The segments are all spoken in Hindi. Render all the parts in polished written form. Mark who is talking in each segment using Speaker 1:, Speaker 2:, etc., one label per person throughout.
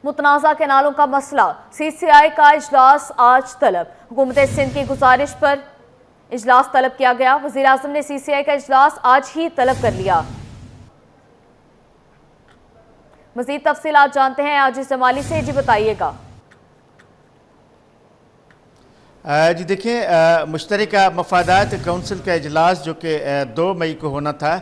Speaker 1: मुतनाज़ा कैनालों का मसला, CCI का इजलास आज तलब। हुकूमत सिंध की गुजारिश पर इजलास तलब किया गया। वज़ीर आज़म ने CCI का इजलास आज ही तलब कर लिया। मज़ीद तफसीलात जानते हैं आजिज़ जमाली से। जी बताइएगा।
Speaker 2: जी देखिए, मुश्तरका मफादात कौंसिल का इजलास जो कि 2 मई को होना था,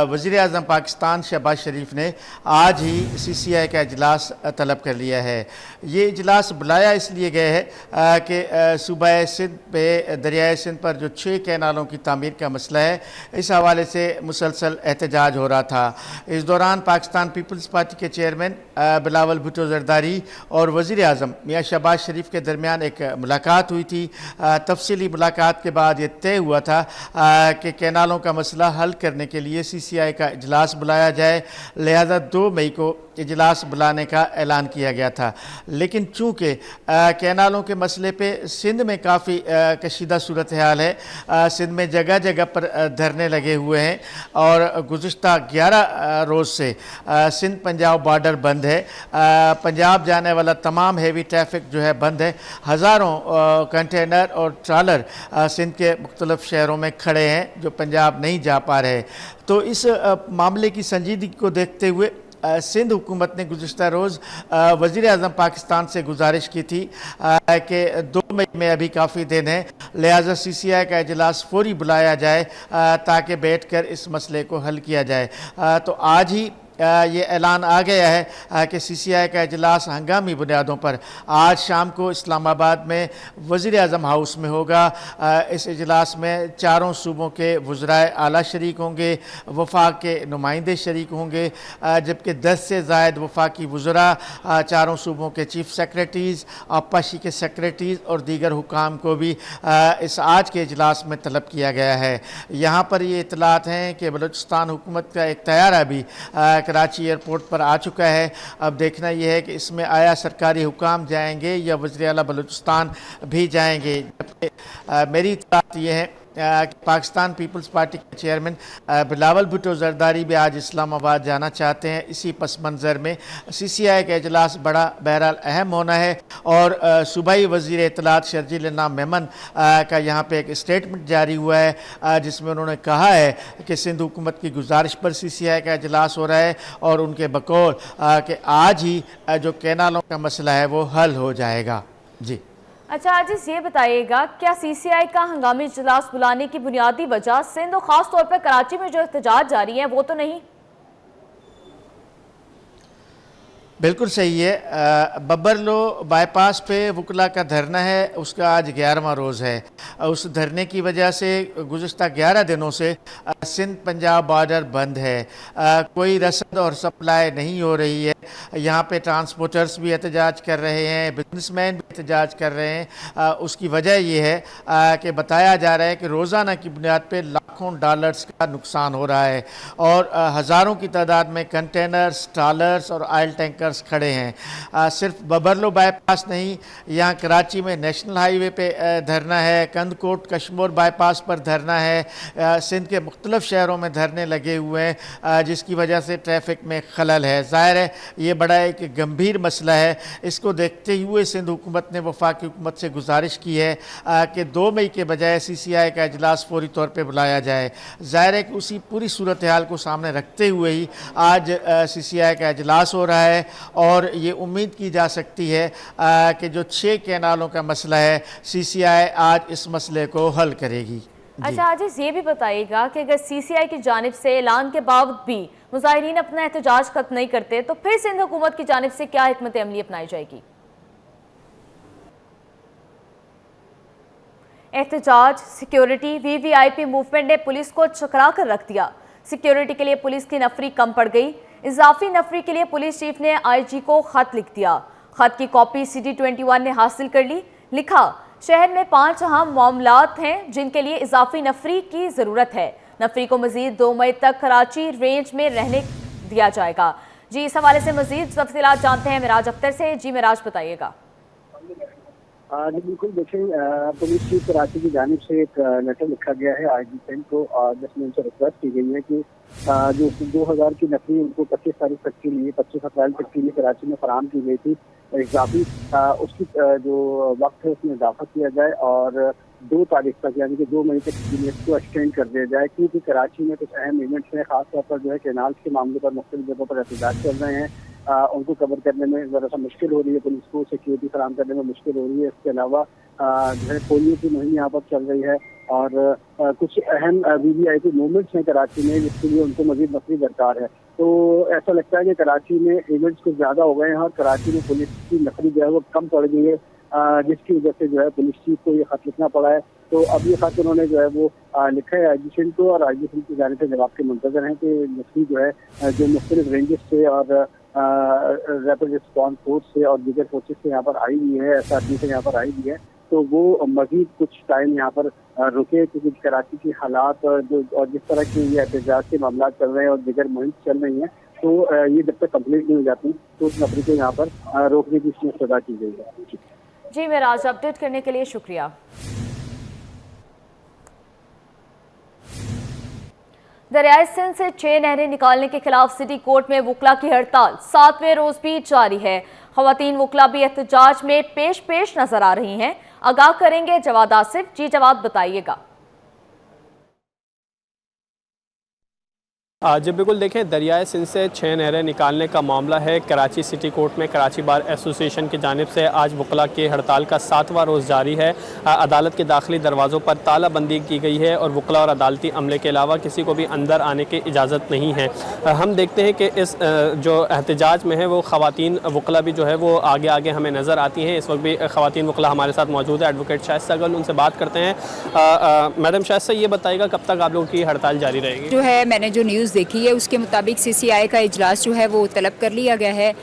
Speaker 2: वज़ीर आज़म पाकिस्तान शहबाज शरीफ ने आज ही CCI का इजलास तलब कर लिया है। ये इजलास बुलाया इसलिए गया है कि सूबाए सिंध पे दरियाए सिंध पर जो 6 कैनालों की तामीर का मसला है, इस हवाले से मुसलसल एहतजाज हो रहा था। इस दौरान पाकिस्तान पीपल्स पार्टी के चेयरमैन बिलावल भुट्टो ज़रदारी और वज़ीर आज़म मियाँ शहबाज शरीफ के दरमियान एक मुलाकात हुई थी। तफसीली मुलाकात के बाद ये तय हुआ था कि कैनालों का मसला हल करने के लिए CCI का इजलास बुलाया जाए, लिहाजा 2 मई को इजलास बुलाने का ऐलान किया गया था। लेकिन चूँकि कैनालों के मसले पे सिंध में काफ़ी कशीदा सूरत हाल है, सिंध में जगह जगह पर धरने लगे हुए हैं और गुज़िश्ता 11 रोज़ से सिंध पंजाब बॉर्डर बंद है। पंजाब जाने वाला तमाम हेवी ट्रैफिक जो है बंद है। हज़ारों कंटेनर और ट्रालर सिंध के मुख्तलिफ शहरों में खड़े हैं जो पंजाब नहीं जा पा रहे। तो इस मामले की संजीदगी को देखते हुए सिंध हुकूमत ने गुज़िश्ता रोज़ वज़ीर आज़म पाकिस्तान से गुजारिश की थी कि 2 मई में अभी काफ़ी दिन है, लिहाजा CCI का इजलास फौरी बुलाया जाए ताकि बैठकर इस मसले को हल किया जाए। तो आज ही ये ऐलान आ गया है कि CCI का इजलास हंगामी बुनियादों पर आज शाम को इस्लामाबाद में वज़ीर आज़म हाउस में होगा। इस इजलास में चारों सूबों के वज़राए आला शरीक होंगे, वफाक के नुमाइंदे शरीक होंगे, जबकि 10 से ज़ायद वफाकी वज़रा, चारों सूबों के चीफ़ सेक्रेटरीज़, आपाशी के सेक्रेटरीज़ और दीगर हुकाम को भी इस आज के इजलास में तलब किया गया है। यहाँ पर ये इतलात हैं कि बलूचिस्तान हुकूमत का एक तैयारा भी कराची एयरपोर्ट पर आ चुका है। अब देखना यह है कि इसमें आया सरकारी हुकाम जाएंगे या वज़ीर आला बलूचिस्तान भी जाएंगे। जबकि मेरी इत्तलात ये है कि पाकिस्तान पीपल्स पार्टी के चेयरमैन बिलावल भुट्टो ज़रदारी भी आज इस्लामाबाद जाना चाहते हैं। इसी पस मंज़र में CCI का इजलास बड़ा बहरहाल अहम होना है और सूबाई वज़ीर इत्तलात शर्जील नाम मेमन का यहाँ पे एक स्टेटमेंट जारी हुआ है जिसमें उन्होंने कहा है कि सिंध हुकूमत की गुजारिश पर CCI का इजलास हो रहा है और उनके बकौल कि आज ही जो कैनालों का मसला है वो हल हो जाएगा। जी
Speaker 1: अच्छा आजिज़, ये बताइएगा, क्या CCI का हंगामी इजलास बुलाने की बुनियादी वजह सिंध और ख़ास तौर पर कराची में जो एहतजाज जारी है वो तो नहीं?
Speaker 2: बिल्कुल सही है। बब्बरलो बाईपास पे वकला का धरना है, उसका आज 11वां रोज़ है। उस धरने की वजह से गुज़िश्ता 11 दिनों से सिंध पंजाब बॉर्डर बंद है। कोई रसद और सप्लाई नहीं हो रही है। यहाँ पे ट्रांसपोर्टर्स भी एहतजाज कर रहे हैं, बिजनेसमैन भी एहतजाज कर रहे हैं। उसकी वजह ये है कि बताया जा रहा है कि रोज़ाना की बुनियाद पे लाखों डॉलर्स का नुकसान हो रहा है और हज़ारों की तादाद में कंटेनर्स, ट्रालर्स और ऑयल टैंकर्स खड़े हैं। सिर्फ बबरलो बाईपास नहीं, यहाँ कराची में नेशनल हाईवे पे धरना है, कंदकोट कश्मोर बाईपास पर धरना है, सिंध के मुख्तलिफ शहरों में धरने लगे हुए हैं जिसकी वजह से ट्रैफिक में खलल है। ज़ाहिर है ये बड़ा एक गंभीर मसला है। इसको देखते हुए सिंध हुकूमत ने वफाकी हुकूमत से गुजारिश की है कि 2 मई के बजाय CCI का इजलास फौरी तौर पर बुलाया जाए। ज़ाहिर है कि उसी पूरी सूरत हाल को सामने रखते हुए ही आज CCI का इजलास हो रहा है और ये उम्मीद की जा सकती है कि जो 6 कैनालों का मसला है CCI आज इस मसले को हल करेगी।
Speaker 1: अच्छा आजिज़, ये भी बताइएगा कि अगर CCI की जानिब से ऐलान के बावजूद भी मुजाहिरीन अपना एहतजाज खत्म नहीं करते तो फिर सिंध हुकूमत की जानिब से क्या हिकमत अमली अपनाई जाएगी? एहतजाज, सिक्योरिटी, VVIP मूवमेंट ने पुलिस को चकरा कर रख दिया। सिक्योरिटी के लिए पुलिस की नफरी कम पड़ गई। इजाफी नफरी के लिए पुलिस चीफ ने IG को खत लिख दिया। खत की कॉपी CD21 ने हासिल कर ली। लिखा, शहर में 5 अहम मामलात हैं जिनके लिए इजाफी नफरी की ज़रूरत है। नफरी को मजीद 2 मई तक कराची रेंज में रहने दिया जाएगा। जी, इस हवाले से मजीद तफसीलात जानते हैं मिराज अख्तर से। जी मिराज, बताइएगा।
Speaker 3: जी बिल्कुल देखें, पुलिस चीफ कराची की जानिब से एक लेटर लिखा गया है आईजी सिंह को, जिसमें उनसे रिक्वेस्ट की गई है कि जो 2000 की नकली उनको 25 तारीख तक के लिए 25 अप्रैल तक के लिए कराची में फराहम की गई थी, इजाफी उसकी जो वक्त है उसमें इजाफा किया जाए और 2 तारीख तक यानी कि 2 मई तक के लिए इसको एक्सटेंड कर दिया जाए, क्योंकि कराची में कुछ अहम इवेंट्स हैं, खासतौर पर जो है कैनाल्स के मामले पर मुख्तलिफ जगहों पर एहतजाज चल रहे हैं। उनको कवर करने में ज़रा सा मुश्किल हो रही है, पुलिस को सिक्योरिटी फराहम करने में मुश्किल हो रही है। इसके अलावा जो है पोलियो की मुहिम यहाँ पर चल रही है और कुछ अहम वीवीआईपी मूवमेंट्स हैं कराची में, जिसके लिए उनको मजीद नफरी दरकार है। तो ऐसा लगता है कि कराची में इवेंट्स कुछ ज़्यादा हो गए हैं और कराची में पुलिस की नफरी जो है वो कम पड़ गई है, जिसकी वजह से जो है पुलिस चीफ को ये खत लिखना पड़ा है। तो अब ये खत उन्होंने जो है वो लिखा है आईजी सिंह को और आईजी सिंह की जानिब से जवाब के मुंतजर हैं कि नफरी जो है जो मुख्तलिफ रेंजेस से और रैपिड रिस्पॉन्स फोर्स से और दीगर फोर्सेज से यहाँ पर आई हुई है, एसआरपी से यहाँ पर आई हुई है, तो वो मजीद कुछ टाइम यहाँ पर रुके, क्योंकि कराची की हालात जो और जिस तरह के ये एहतजाज के मामला चल रहे हैं और दीगर मुहिम चल रही हैं, तो ये जब तक कंप्लीट नहीं हो जाती तो उस नफरी को यहाँ पर रोकने की इसमें सजा की गई है।
Speaker 1: जी मेराज, अपडेट करने के लिए शुक्रिया। दरियाए सिंध से 6 नहरें निकालने के खिलाफ सिटी कोर्ट में वकला की हड़ताल 7वें रोज भी जारी है। खवातीन वकला भी एहतजाज में पेश नजर आ रही हैं। आगाह करेंगे जवाद आसिफ। जी जवाद, बताइएगा।
Speaker 4: जी बिल्कुल, देखें दरियाए सिंध से 6 नहरें निकालने का मामला है। कराची सिटी कोर्ट में कराची बार एसोसिएशन की जानिब से आज वकला की हड़ताल का 7वां रोज़ जारी है। अदालत के दाखिली दरवाज़ों पर तालाबंदी की गई है और वकला और अदालती अमले के अलावा किसी को भी अंदर आने की इजाज़त नहीं है। हम देखते हैं कि इस जो एहतजाज में है वो ख़वातीन वकला भी जो है वो आगे आगे हमें नज़र आती हैं। इस वक्त भी ख़वातीन वकला हमारे साथ मौजूद है। एडवोकेट शाइस्ता अगल, उनसे बात करते हैं। मैडम शाइस्ता, ये बताइएगा कब तक आप लोगों की हड़ताल जारी रहेगी?
Speaker 5: जो है मैंने जो न्यूज़ देखी है उसके मुताबिक सीसीआई का इजलास जो है वो तलब कर लिया गया है।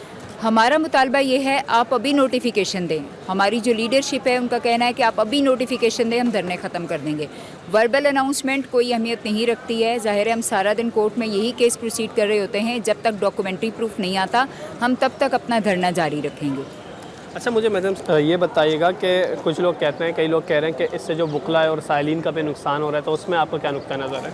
Speaker 5: हमारा मुतालबा ये है आप अभी नोटिफिकेशन दें। हमारी जो लीडरशिप है उनका कहना है कि आप अभी नोटिफिकेशन दें, हम धरने ख़त्म कर देंगे। वर्बल अनाउंसमेंट कोई अहमियत नहीं रखती है। ज़ाहिर है हम सारा दिन कोर्ट में यही केस प्रोसीड कर रहे होते हैं। जब तक डॉक्यूमेंट्री प्रूफ नहीं आता हम तब तक अपना धरना जारी रखेंगे।
Speaker 4: अच्छा, मुझे मैडम ये बताइएगा कि कुछ लोग कहते हैं, कई लोग कह रहे हैं कि इससे जो वकला है और साइलिन का भी नुकसान हो रहा है, तो उसमें आपको क्या नुक्ता नज़र है?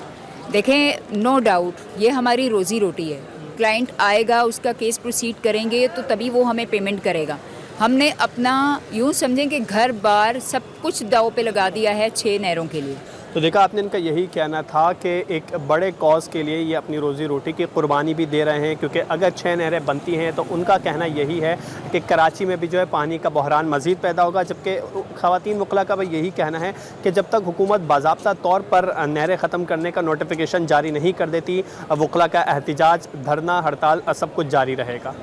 Speaker 5: देखें, नो डाउट ये हमारी रोज़ी रोटी है। क्लाइंट आएगा, उसका केस प्रोसीड करेंगे तो तभी वो हमें पेमेंट करेगा। हमने अपना यूँ समझें कि घर बार सब कुछ दाव पे लगा दिया है 6 नहरों के लिए।
Speaker 4: तो देखा आपने, इनका यही कहना था कि एक बड़े कॉज के लिए ये अपनी रोज़ी रोटी की कुर्बानी भी दे रहे हैं, क्योंकि अगर 6 नहरें बनती हैं तो उनका कहना यही है कि कराची में भी जो है पानी का बहरान मज़ीद पैदा होगा। जबकि ख़वातीन वकला का भी यही कहना है कि जब तक हुकूमत बाज़ाब्ता तौर पर नहरें ख़त्म करने का नोटिफिकेशन जारी नहीं कर देती, वकला का एहतजाज, धरना, हड़ताल सब कुछ जारी रहेगा।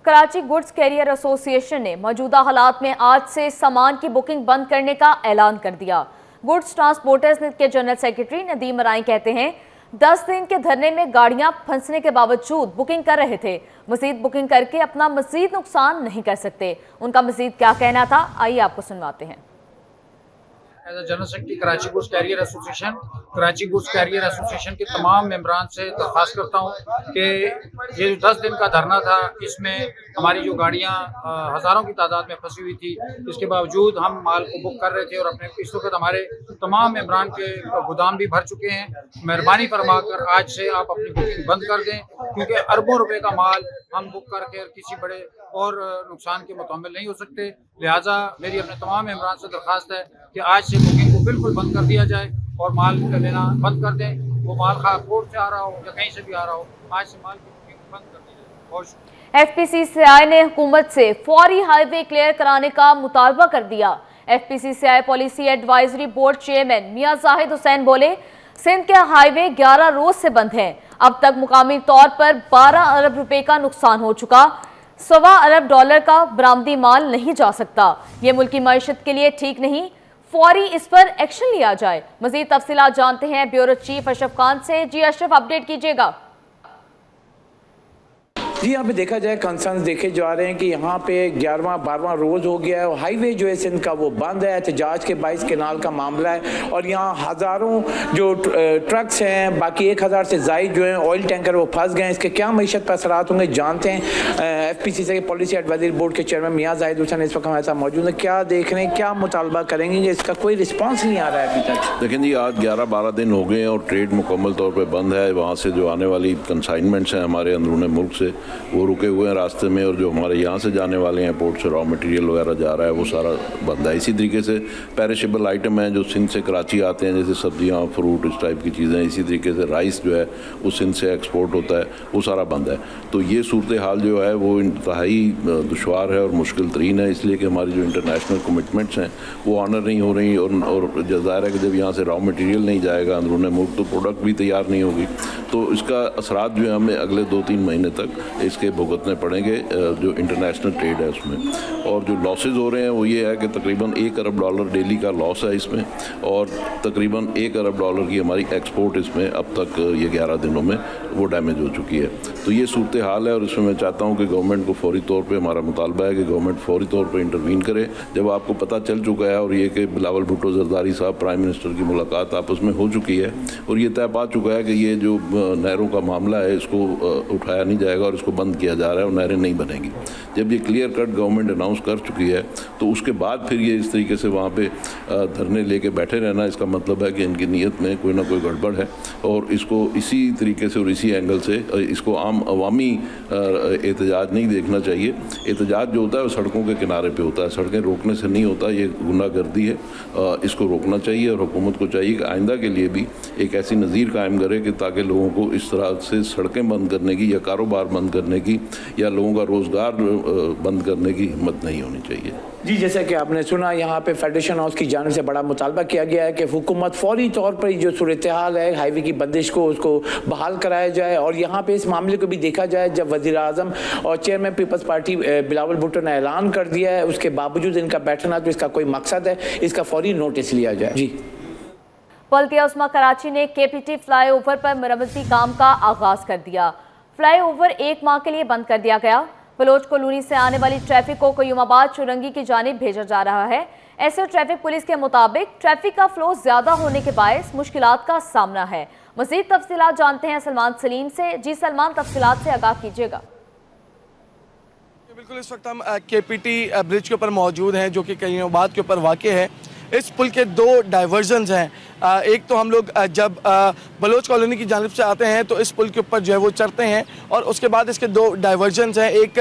Speaker 1: कराची गुड्स कैरियर एसोसिएशन ने मौजूदा हालात में आज से सामान की बुकिंग बंद करने का ऐलान कर दिया। गुड्स ट्रांसपोर्टर्स के जनरल सेक्रेटरी नदीम राय कहते हैं 10 दिन के धरने में गाड़ियां फंसने के बावजूद बुकिंग कर रहे थे। मजीद बुकिंग करके अपना मजीद नुकसान नहीं कर सकते। उनका मजीद क्या कहना था, आइए आपको सुनवाते हैं।
Speaker 6: As general secretary Karachi goods carrier association, Karachi goods carrier association के तमाम मेंबरान से दरख्वास्त करता हूँ कि ये जो 10 दिन का धरना था, इसमें हमारी जो गाड़ियाँ हज़ारों की तादाद में फंसी हुई थी, इसके बावजूद हम माल को बुक कर रहे थे और अपने इस वक्त हमारे तमाम मेंबरान के गोदाम भी भर चुके हैं। मेहरबानी फरमा कर आज से आप अपनी बुकिंग बंद कर दें, क्योंकि अरबों रुपए का माल हम बुक करके किसी बड़े और नुकसान के मुतहम्मिल नहीं हो सकते। लिहाजा मेरी अपने तमाम मेंबरान से दरख्वास्त है कि आज से बुकिंग को बिल्कुल बंद कर दिया जाए और माल लेना बंद कर दें। वो माल खा पोर्ट से आ रहा हो या कहीं से भी आ रहा हो, आज से माल की बुकिंग बंद कर दी जाए। बहुत शुक्रिया।
Speaker 1: एफपीसीसीआई ने हुकूमत से फौरी हाईवे क्लियर कराने का मुतालबा कर दिया। FPCCI policy advisory board chairman Mian Zahid Hussain बोले, सिंध के हाईवे 11 रोज से बंद हैं। अब तक मुकामी तौर पर 12 अरब रुपए का नुकसान हो चुका। $1.25 अरब का बरामदी माल नहीं जा सकता। ये मुल्की मईशत के लिए ठीक नहीं। फौरी इस पर एक्शन लिया जाए। मजीद तफसीलात जानते हैं ब्यूरो चीफ अशरफ खान से। जी अशरफ, अपडेट कीजिएगा।
Speaker 7: जी, यहाँ पे देखा जाए कंसर्न देखे जा रहे हैं कि यहाँ पे 11वां-12वां रोज़ हो गया है और हाईवे जो है सिंध का वो बंद है। एहतजाज के 22 केनाल का मामला है और यहाँ हज़ारों जो ट्रक्स हैं, बाकी 1000 से ज़ायद जो हैं ऑयल टैंकर वो फंस गए हैं। इसके क्या मईशत पर असरात होंगे जानते हैं। FPCC के पॉलिसी एडवाइजरी बोर्ड के चेयरमैन मियां जाहिद हुसैन इस वक्त हमारे साथ मौजूद हैं। क्या देख रहे हैं, क्या मुतालबा करेंगे? इसका कोई रिस्पॉन्स नहीं आ रहा है अभी तक।
Speaker 8: लेकिन जी आज 11-12 दिन हो गए हैं और ट्रेड मुकम्मल तौर पे बंद है। वहाँ से जो आने वाली कंसाइनमेंट्स हैं हमारे अंदरूनी मुल्क से वो रुके हुए हैं रास्ते में, और जो हमारे यहाँ से जाने वाले हैं पोर्ट से रॉ मटेरियल वगैरह जा रहा है वो सारा बंद है। इसी तरीके से पेरिशेबल आइटम हैं जो सिंध से कराची आते हैं, जैसे सब्जियाँ, फ्रूट, इस टाइप की चीज़ें। इसी तरीके से राइस जो है वो सिंध से एक्सपोर्ट होता है, वो सारा बंद है। तो ये सूरत हाल जो है वो इंतहाई दुश्वार है और मुश्किल तरीन है, इसलिए कि हमारी जो इंटरनेशनल कमिटमेंट्स हैं वो ऑनर नहीं हो रही। और ज़ाहिर है कि जब यहाँ से रॉ मटेरियल नहीं जाएगा अंदरूनी मुल्क तो प्रोडक्ट भी तैयार नहीं होगी। तो इसका असरात जो है हमें अगले 2-3 महीने तक इसके भुगतने पड़ेंगे जो इंटरनेशनल ट्रेड है उसमें। और जो लॉसेज हो रहे हैं वो ये है कि तकरीबन $1 अरब डेली का लॉस है इसमें, और तकरीबन $1 अरब की हमारी एक्सपोर्ट इसमें अब तक ये 11 दिनों में वो डैमेज हो चुकी है। तो ये सूरत हाल है और इसमें मैं चाहता हूँ कि गवर्नमेंट को फौरी तौर पर, हमारा मुतालबा है कि गवर्नमेंट फौरी तौर पर इंटरवीन करे। जब आपको पता चल चुका है और ये कि बिलावल भुट्टो जरदारी साहब प्राइम मिनिस्टर की मुलाकात आपस में हो चुकी है और ये तय पा चुका है कि ये जो नहरों का मामला है इसको उठाया नहीं जाएगा और इसको बंद किया जा रहा है और नहरें नहीं बनेंगी। जब ये क्लियर कट गवर्नमेंट अनाउंस कर चुकी है तो उसके बाद फिर ये इस तरीके से वहाँ पे धरने लेके बैठे रहना, इसका मतलब है कि इनकी नीयत में कोई ना कोई गड़बड़ है। और इसको इसी तरीके से और इसी एंगल से इसको आम अवामी एहतजाज नहीं देखना चाहिए। एहतजाज जो होता है वो सड़कों के किनारे पे होता है, सड़कें रोकने से नहीं होता, ये गुनाहगर्दी है। इसको रोकना चाहिए और हुकूमत को चाहिए कि आइंदा के लिए भी एक ऐसी नज़ीर कायम करे कि ताकि लोगों को इस तरह से सड़कें बंद करने की या कारोबार बंद करने की या लोगों का रोज़गार बंद करने की हिम्मत नहीं होनी चाहिए।
Speaker 7: जी, जैसा कि आपने सुना, यहाँ पे फेडरेशन हाउस की जानिब से बड़ा मुतालबा किया गया है कि हुकूमत फौरी तौर पर जो सूरत हाल है हाईवे की बंदिश को उसको बहाल कराया जाए। और यहाँ पे इस मामले को भी देखा जाए, जब वज़ीर आज़म और chairman Peoples Party Bilawal Bhutto ने ऐलान कर दिया है उसके बावजूद इनका बैठना, तो इसका कोई मकसद है, इसका फौरी नोटिस लिया जाए। जी,
Speaker 1: बल्दिया उस्मा कराची ने KPT फ्लाईओवर पर मरम्मती काम का आगाज कर दिया। फ्लाईओवर 1 माह के लिए बंद कर दिया गया। बलोच कॉलोनी से आने वाली ट्रैफिक को कयूमाबाद चुरंगी की जानिब भेजा जा रहा है। ऐसे ट्रैफिक पुलिस के मुताबिक ट्रैफिक का फ्लो ज्यादा होने के बायस मुश्किलात का सामना है। मजीद तफसीलात जानते हैं सलमान सलीम से। जी सलमान, तफसीलात से आगाह कीजिएगा।
Speaker 9: बिल्कुल, इस वक्त हम KPT ब्रिज के ऊपर मौजूद हैं जो कि कयूमाबाद के ऊपर वाक़ है। इस पुल के 2 डाइवर्जन्स हैं। एक तो हम लोग जब बलोच कॉलोनी की जानिब से आते हैं तो इस पुल के ऊपर जो है वो चढ़ते हैं, और उसके बाद इसके 2 डाइवर्जन्स हैं। एक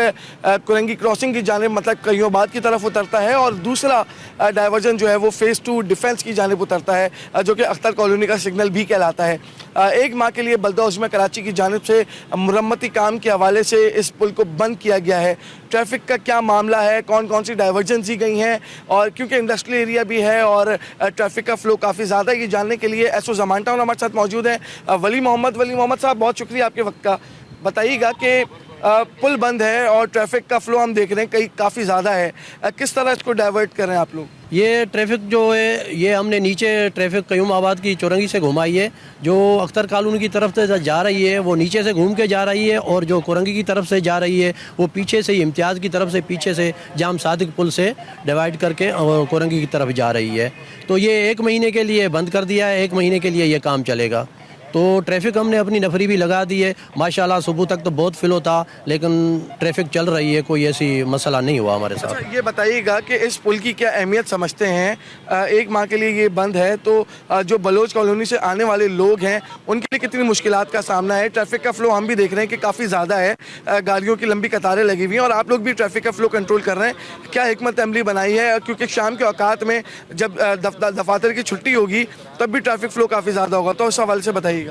Speaker 9: कुरंगी क्रॉसिंग की जानिब मतलब कयूमाबाद की तरफ उतरता है, और दूसरा डाइवर्जन जो है वो फ़ेज़ 2 डिफेंस की जानिब उतरता है जो कि अख्तर कॉलोनी का सिग्नल भी कहलाता है। 1 माह के लिए बल्दिया उस्मा कराची की जानिब से मुरम्मती काम के हवाले से इस पुल को बंद किया गया है। ट्रैफिक का क्या मामला है, कौन कौन सी डाइवर्जन्स दी गई हैं, और क्योंकि इंडस्ट्रियल एरिया भी है और ट्रैफिक का फ्लो काफ़ी ज़्यादा है, ये जानने के लिए SO ज़मानटा हमारे साथ मौजूद हैं वली मोहम्मद साहब, बहुत शुक्रिया आपके वक्त का। बताइएगा कि पुल बंद है और ट्रैफिक का फ्लो हम देख रहे हैं कहीं काफ़ी ज़्यादा है, किस तरह इसको डाइवर्ट कर रहे हैं आप लोग?
Speaker 10: ये ट्रैफिक जो है ये हमने नीचे ट्रैफिक कयूमाबाद की चुरंगी से घुमाई है। जो अख्तर कॉलोनी की तरफ से जा रही है वो नीचे से घूम के जा रही है, और जो कुरंगी की तरफ से जा रही है वो पीछे से इम्तियाज़ की तरफ से पीछे से जाम सादिक पुल से डिवाइड करके और कुरंगी की तरफ जा रही है। तो ये 1 महीने के लिए बंद कर दिया है, 1 महीने के लिए ये काम चलेगा। तो ट्रैफिक हमने अपनी नफरी भी लगा दी है। माशाल्लाह सुबह तक तो बहुत फिलो था, लेकिन ट्रैफिक चल रही है, कोई ऐसी मसला नहीं हुआ हमारे साथ।
Speaker 9: अच्छा, ये बताइएगा कि इस पुल की क्या अहमियत समझते हैं? 1 माह के लिए ये बंद है, तो जो बलोच कॉलोनी से आने वाले लोग हैं उनके लिए कितनी मुश्किलात का सामना है? ट्रैफिक का फ्लो हम भी देख रहे हैं कि काफ़ी ज़्यादा है, गाड़ियों की लंबी कतारें लगी हुई हैं और आप लोग भी ट्रैफिक का फ्लो कंट्रोल कर रहे हैं। क्या हिकमत अमली बनाई है? क्योंकि शाम के औकात में जब दफातर की छुट्टी होगी तब भी ट्रैफिक फ्लो काफ़ी ज़्यादा होगा, तो उस हवाले से बताइएगा।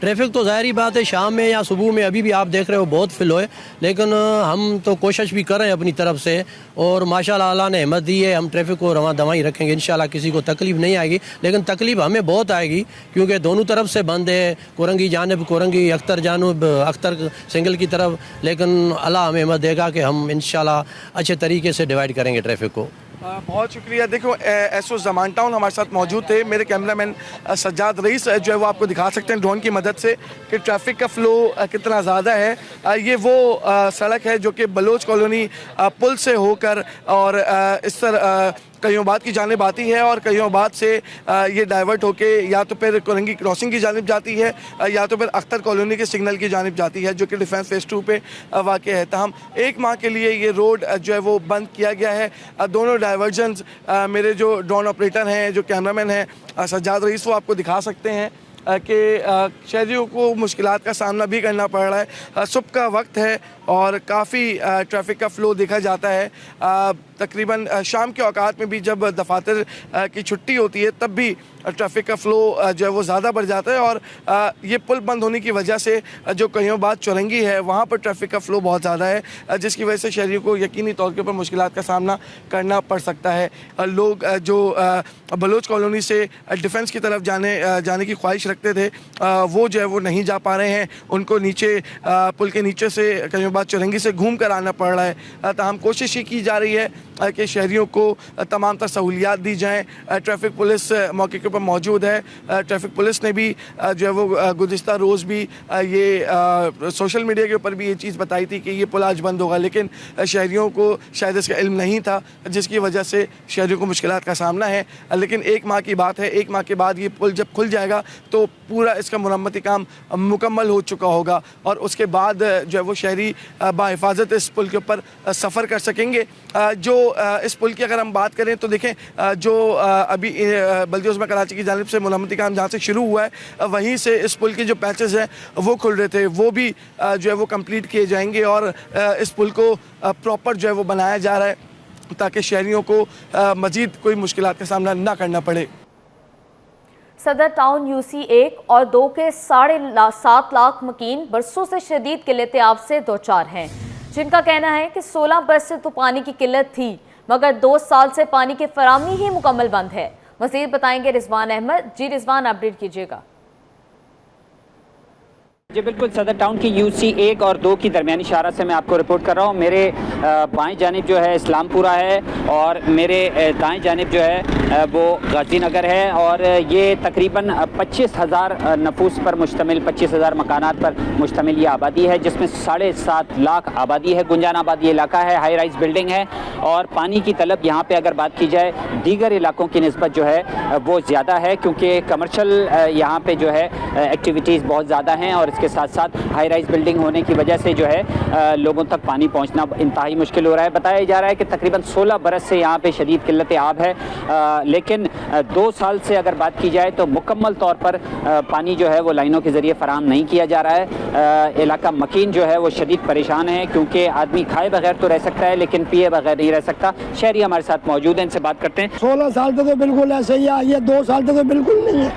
Speaker 10: ट्रैफिक तो ज़ाहिरी बात है शाम में या सुबह में अभी भी आप देख रहे हो बहुत फिल है, लेकिन हम तो कोशिश भी कर रहे हैं अपनी तरफ से, और माशाल्लाह अल्लाह ने हिम्मत दी है। हम ट्रैफिक को रवां दवाई रखेंगे, इंशाल्लाह किसी को तकलीफ़ नहीं आएगी, लेकिन तकलीफ़ हमें बहुत आएगी क्योंकि दोनों तरफ से बंद है, कुरंगी जानब कुरंगी, अख्तर जानब अख्तर सिंगल की तरफ। लेकिन अल्लाह हमें हिम्मत देगा कि हम इंशाल्लाह अच्छे तरीके से डिवाइड करेंगे ट्रैफिक को।
Speaker 9: बहुत शुक्रिया। देखो एसओ ज़मान टाउन हमारे साथ मौजूद थे। मेरे कैमरामैन सज्जाद रईस जो है वो आपको दिखा सकते हैं ड्रोन की मदद से कि ट्रैफिक का फ़्लो कितना ज़्यादा है। ये वो सड़क है जो कि बलोच कॉलोनी पुल से होकर और इस तरह कईयोबाद की जानिब आती है और कईयोबाद से ये डाइवर्ट होके या तो फिर कोरंगी क्रॉसिंग की जानिब जाती है या तो फिर अख्तर कॉलोनी के सिग्नल की जानिब जाती है जो कि डिफेंस फेज 2 पे वाक़ है। तमाम एक माह के लिए ये रोड जो है वो बंद किया गया है। दोनों डाइवर्जन्स मेरे जो ड्रोन ऑपरेटर हैं, जो कैमरामैन हैं सज्जाद रईस, वो आपको दिखा सकते हैं कि शहरियों को मुश्किलात का सामना भी करना पड़ रहा है। सुबह का वक्त है और काफ़ी ट्रैफिक का फ़्लो देखा जाता है। तकरीबन शाम के औकात में भी जब दफातर की छुट्टी होती है तब भी ट्रैफिक का फ़्लो जो है वो ज़्यादा बढ़ जाता है और ये पुल बंद होने की वजह से जो कईयोबाद चौरंगी है वहाँ पर ट्रैफिक का फ़्लो बहुत ज़्यादा है, जिसकी वजह से शहरियों को यकीनी तौर के ऊपर मुश्किलात का सामना करना पड़ सकता है। लोग जो बलोच कॉलोनी से डिफेंस की तरफ जाने की ख्वाहिश रखते थे वो जो है वो नहीं जा पा रहे हैं। उनको नीचे पुल के नीचे से कईयोबाद चौरंगी से घूम कर आना पड़ रहा है। तमाम कोशिश ये की जा रही है कि शहरियों को तमाम तर सहूलियात दी जाएँ। ट्रैफिक पुलिस मौके के ऊपर मौजूद है। ट्रैफिक पुलिस ने भी जो है वो गुज़िश्ता रोज़ भी ये सोशल मीडिया के ऊपर भी ये चीज़ बताई थी कि ये पुल आज बंद होगा, लेकिन शहरियों को शायद इसका इल्म नहीं था, जिसकी वजह से शहरियों को मुश्किलात का सामना है। लेकिन एक माह की बात है, एक माह के बाद ये पुल जब खुल जाएगा तो पूरा इसका मुरम्मती काम मुकम्मल हो चुका होगा और उसके बाद जो है वो शहरी बाहिफाजत इस पुल के ऊपर सफ़र कर सकेंगे। जो इस पुल की अगर हम बात करें तो देखें जो अभी बल्दिया उस्मा कराची की जानिब से मुरम्मती काम जहाँ से शुरू हुआ है वहीं से इस पुल के जो पैचेस हैं वो खुल रहे थे वो भी जो है वो कंप्लीट किए जाएंगे और इस पुल को प्रॉपर जो है वो बनाया जा रहा है ताकि शहरियों को मज़ीद कोई मुश्किलात का सामना ना करना पड़े।
Speaker 1: सदर टाउन यूसी 1 और 2 के 7.5 लाख मकीन बरसों से शदीद किल्लत आब से दो चार हैं, जिनका कहना है कि 16 बरस से तो पानी की किल्लत थी मगर 2 साल से पानी की फराहमी ही मुकम्मल बंद है। मज़ीद बताएंगे रिजवान अहमद। जी रिजवान, अपडेट कीजिएगा।
Speaker 11: जी बिल्कुल, सदर टाउन की यूसी 1 और 2 की दरमियानी शारा से मैं आपको रिपोर्ट कर रहा हूँ। मेरे बाएं जानिब जो है इस्लामपुरा है और मेरे दाएं जानिब जो है वो गाजी नगर है और ये तकरीबन 25,000 नफूस पर मुश्तमिल 25,000 मकानात पर मुश्तमिल ये आबादी है, जिसमें 7.5 लाख आबादी है। गुंजान आबादी इलाका है, हाई राइज बिल्डिंग है और पानी की तलब यहाँ पर अगर बात की जाए दीगर इलाकों की निस्बत जो है वो ज़्यादा है, क्योंकि कमर्शल यहाँ पर जो है एक्टिविटीज़ बहुत ज़्यादा हैं और के साथ साथ हाई राइज बिल्डिंग होने की वजह से जो है लोगों तक पानी पहुंचना इंतहाई मुश्किल हो रहा है। बताया जा रहा है कि तकरीबन 16 बरस से यहाँ पे शदीद किल्लत आब है, लेकिन 2 साल से अगर बात की जाए तो मुकम्मल तौर पर पानी जो है वो लाइनों के ज़रिए फराहम नहीं किया जा रहा है। इलाका मकीन जो है वो शदीद परेशान है, क्योंकि आदमी खाए बगैर तो रह सकता है लेकिन पिए बगैर नहीं रह सकता। शहरी हमारे साथ मौजूद हैं, इनसे बात करते हैं।
Speaker 12: 16 साल तक तो बिल्कुल ऐसे ही है, ये 2 साल तक तो बिल्कुल नहीं है।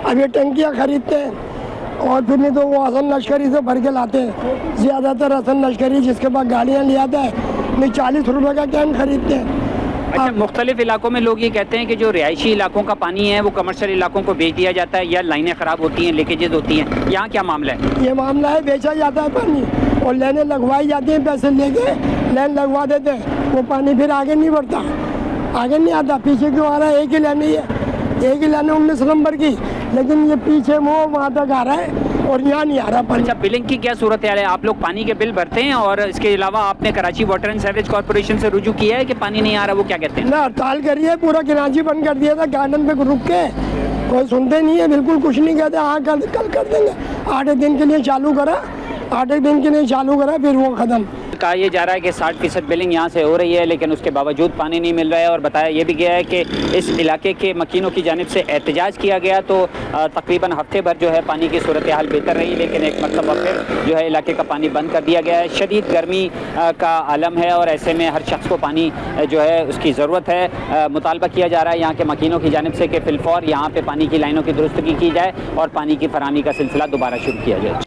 Speaker 12: अब ये टंकियाँ खरीदते हैं और फिर नहीं तो वो हसन लश्करी से भर के लाते हैं। ज़्यादातर हसन लश्करी जिसके पास गाड़ियाँ ले आता है नहीं 40 रुपये का कैन खरीदते हैं।
Speaker 11: अच्छा, मुख्तलिफ इलाकों में लोग ये कहते हैं कि जो रिहायशी इलाकों का पानी है वो कमर्शियल इलाकों को बेच दिया जाता है या लाइनें ख़राब होती हैं, लीकेजेज होती हैं। यहाँ क्या मामला है?
Speaker 12: ये मामला है, बेचा जाता है पानी और लाइनें लगवाई जाती हैं, पैसे लेके लाइन लगवा देते हैं, वो पानी फिर आगे नहीं बढ़ता, आगे नहीं आता। पीछे क्यों आ रहा है? एक ही लाइन ही है, एक ही लाइन 19 नंबर की, लेकिन ये पीछे वो वहाँ तक आ रहा है और यहाँ नहीं आ रहा पानी।
Speaker 11: अच्छा, बिलिंग की क्या सूरत है? आप लोग पानी के बिल भरते हैं और इसके अलावा आपने Karachi water and sewerage corporation से रुजू किया है कि पानी नहीं आ रहा, वो क्या कहते हैं?
Speaker 12: ना, हड़ताल करी है, पूरा कराची बंद कर दिया था, गार्डन पे रुक के कोई सुनते नहीं है, बिल्कुल कुछ नहीं कहते। हाँ कल कर देंगे, 8 दिन के लिए चालू करा, 8 दिन के लिए चालू करा, फिर वो ख़त्म।
Speaker 11: कहा यह जा रहा है कि 60% बिलिंग यहाँ से हो रही है, लेकिन उसके बावजूद पानी नहीं मिल रहा है और बताया यह भी गया है कि इस इलाके के मकीनों की जानिब से एहतजाज किया गया तो तकरीबन हफ्ते भर जो है पानी की सूरत हाल बेहतर रही, लेकिन एक मरतबा फिर जो है इलाके का पानी बंद कर दिया गया है। शदीद गर्मी का आलम है और ऐसे में हर शख्स को पानी जो है उसकी ज़रूरत है। मुतालबा किया जा रहा है यहाँ के मकीनों की जानिब से कि फिलफौर यहाँ पर पानी की लाइनों की दुरुस्तगी की जाए और पानी की फराहमी का सिलसिला दोबारा शुरू किया जाए।